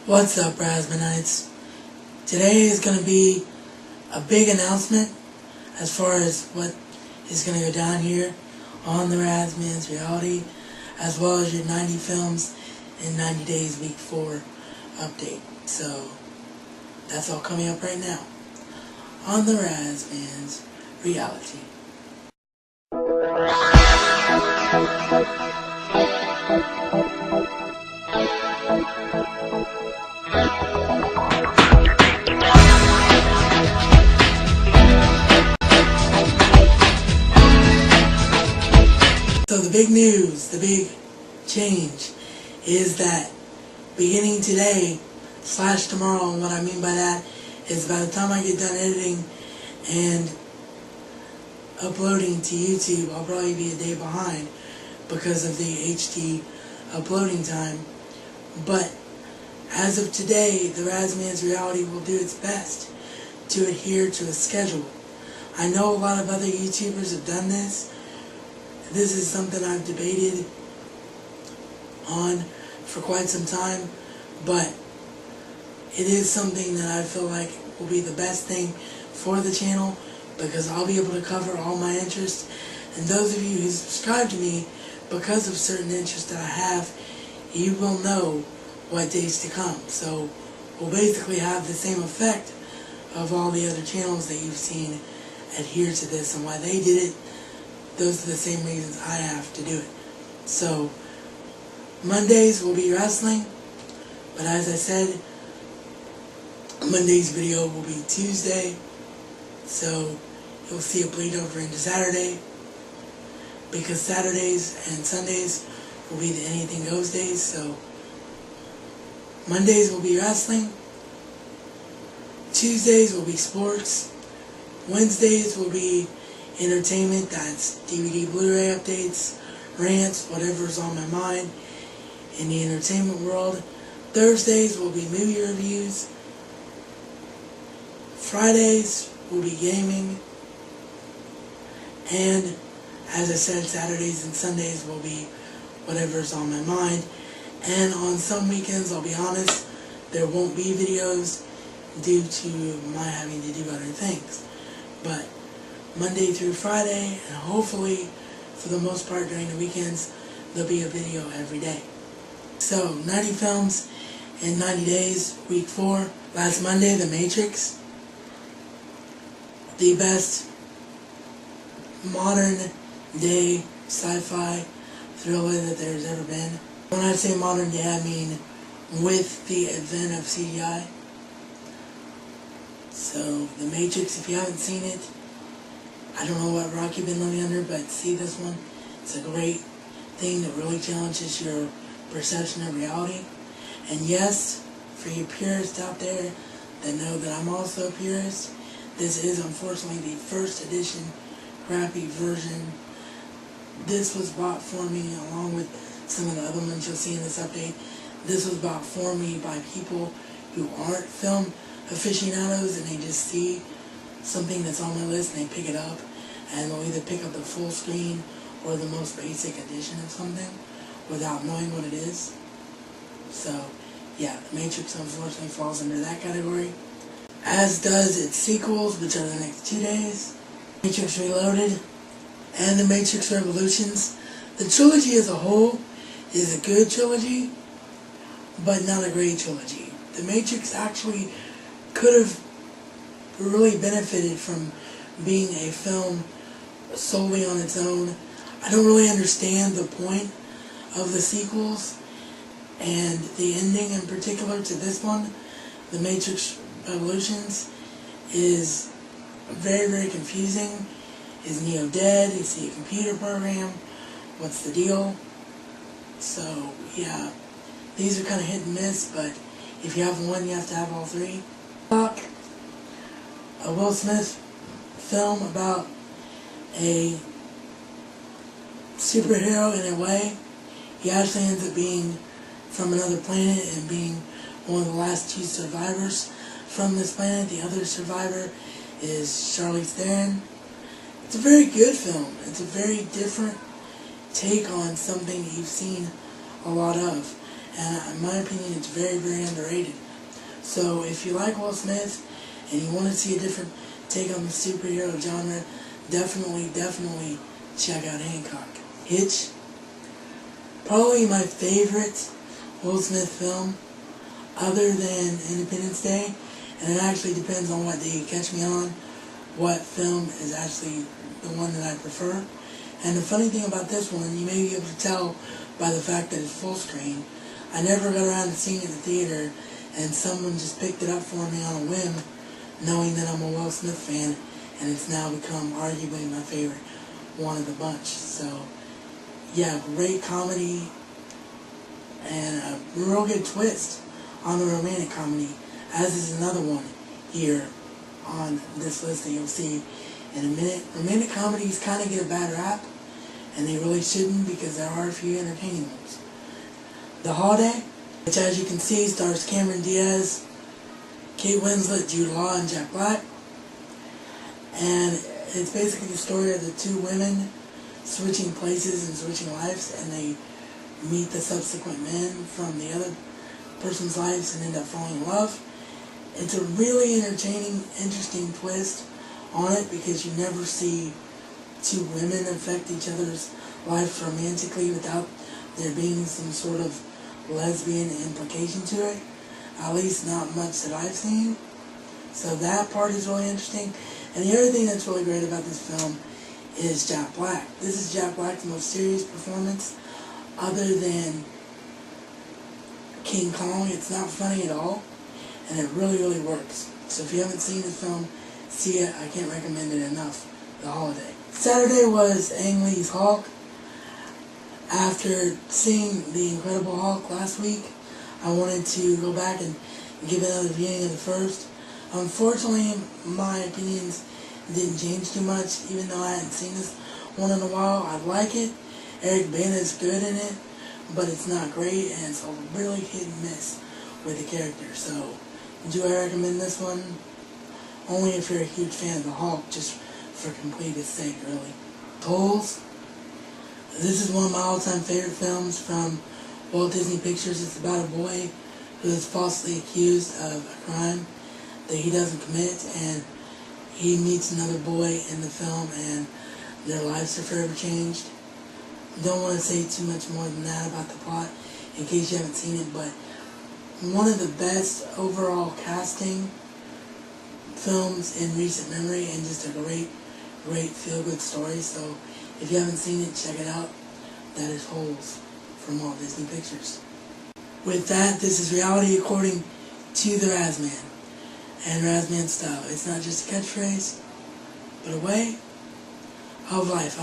What's up, Razzmanites? Today is going to be a big announcement as far as what is going to go down here on the Razzman's Reality, as well as your 90 films in 90 days week 4 update. So that's all coming up right now on the Razzman's Reality. So the big news, the big change is that beginning today / tomorrow, and what I mean by that is by the time I get done editing and uploading to YouTube, I'll probably be a day behind because of the HD uploading time. But as of today, the Razzman's Reality will do its best to adhere to a schedule. I know a lot of other YouTubers have done this. This is something I've debated on for quite some time, but it is something that I feel like will be the best thing for the channel because I'll be able to cover all my interests. And those of you who subscribe to me because of certain interests that I have, you will know what days to come. So we'll basically have the same effect of all the other channels that you've seen adhere to this, and why they did it. Those are the same reasons I have to do it. So Mondays will be wrestling, but as I said, Monday's video will be Tuesday, so you'll see it bleed over into Saturday, because Saturdays and Sundays will be the anything goes days. So Mondays will be wrestling, Tuesdays will be sports, Wednesdays will be entertainment, that's DVD, Blu-ray updates, rants, whatever's on my mind in the entertainment world. Thursdays will be movie reviews. Fridays will be gaming. And as I said, Saturdays and Sundays will be whatever's on my mind. And on some weekends, I'll be honest, there won't be videos due to my having to do other things. But Monday through Friday, and hopefully for the most part during the weekends, there'll be a video every day. So 90 films in 90 days, week 4. Last Monday, The Matrix, the best modern day sci-fi thriller that there's ever been. When I say modern day, I mean with the advent of CGI. So The Matrix, if you haven't seen it, I don't know what rock you've been living under, but see this one. It's a great thing that really challenges your perception of reality. And yes, for you purists out there that know that I'm also a purist, this is unfortunately the first edition crappy version. This was bought for me along with some of the other ones you'll see in this update. This was bought for me by people who aren't film aficionados, and they just see something that's on my list and they pick it up, and they'll either pick up the full screen or the most basic edition of something without knowing what it is. So yeah, The Matrix unfortunately falls under that category, as does its sequels, which are the next 2 days, Matrix Reloaded and The Matrix Revolutions. The trilogy as a whole is a good trilogy, but not a great trilogy. The Matrix actually could have really benefited from being a film solely on its own. I don't really understand the point of the sequels, and the ending in particular to this one, The Matrix Revolutions, is very, very confusing. Is Neo dead? Is he a computer program? What's the deal? So yeah, these are kind of hit and miss, but if you have one, you have to have all three. A Will Smith film about a superhero in a way. He actually ends up being from another planet and being one of the last 2 survivors from this planet. The other survivor is Charlize Theron. It's a very good film. It's a very different take on something that you've seen a lot of. and in my opinion, it's very, very underrated. So if you like Will Smith and you want to see a different take on the superhero genre, definitely check out Hancock. Hitch, probably my favorite Will Smith film, other than Independence Day, and it actually depends on what day you catch me on, what film is actually the one that I prefer. And the funny thing about this one, you may be able to tell by the fact that it's full screen, I never got around to seeing it in the theater, and someone just picked it up for me on a whim, knowing that I'm a Will Smith fan, and it's now become arguably my favorite one of the bunch. So, yeah, great comedy, and a real good twist on the romantic comedy, as is another one here on this list that you'll see in a minute. Romantic comedies kind of get a bad rap, and they really shouldn't, because there are a few entertaining ones. The Holiday, which as you can see stars Cameron Diaz, Kate Winslet, Jude Law, and Jack Black. And it's basically the story of the two women switching places and switching lives, and they meet the subsequent men from the other person's lives and end up falling in love. It's a really entertaining, interesting twist on it, because you never see two women affect each other's lives romantically without there being some sort of lesbian implication to it. At least not much that I've seen. So that part is really interesting. And the other thing that's really great about this film is Jack Black. This is Jack Black's most serious performance other than King Kong. It's not funny at all, and it really works. So if you haven't seen the film, see it. I can't recommend it enough. The Holiday. Saturday was Ang Lee's Hulk. After seeing The Incredible Hulk last week, I wanted to go back and give another viewing of the first. Unfortunately, my opinions didn't change too much, even though I hadn't seen this one in a while. I like it. Eric Bana is good in it, but it's not great, and it's a really hit and miss with the character. So, do I recommend this one? Only if you're a huge fan of the Hulk, just for completeness sake, really. Tolls. This is one of my all-time favorite films from Walt Disney Pictures. It's about a boy who is falsely accused of a crime that he doesn't commit, and he meets another boy in the film, and their lives are forever changed. Don't want to say too much more than that about the plot in case you haven't seen it, but one of the best overall casting films in recent memory, and just a great feel-good story. So if you haven't seen it, check it out. That is Holes from Walt Disney Pictures. With that, this is reality according to the Razman and Razman style. It's not just a catchphrase, but a way of life.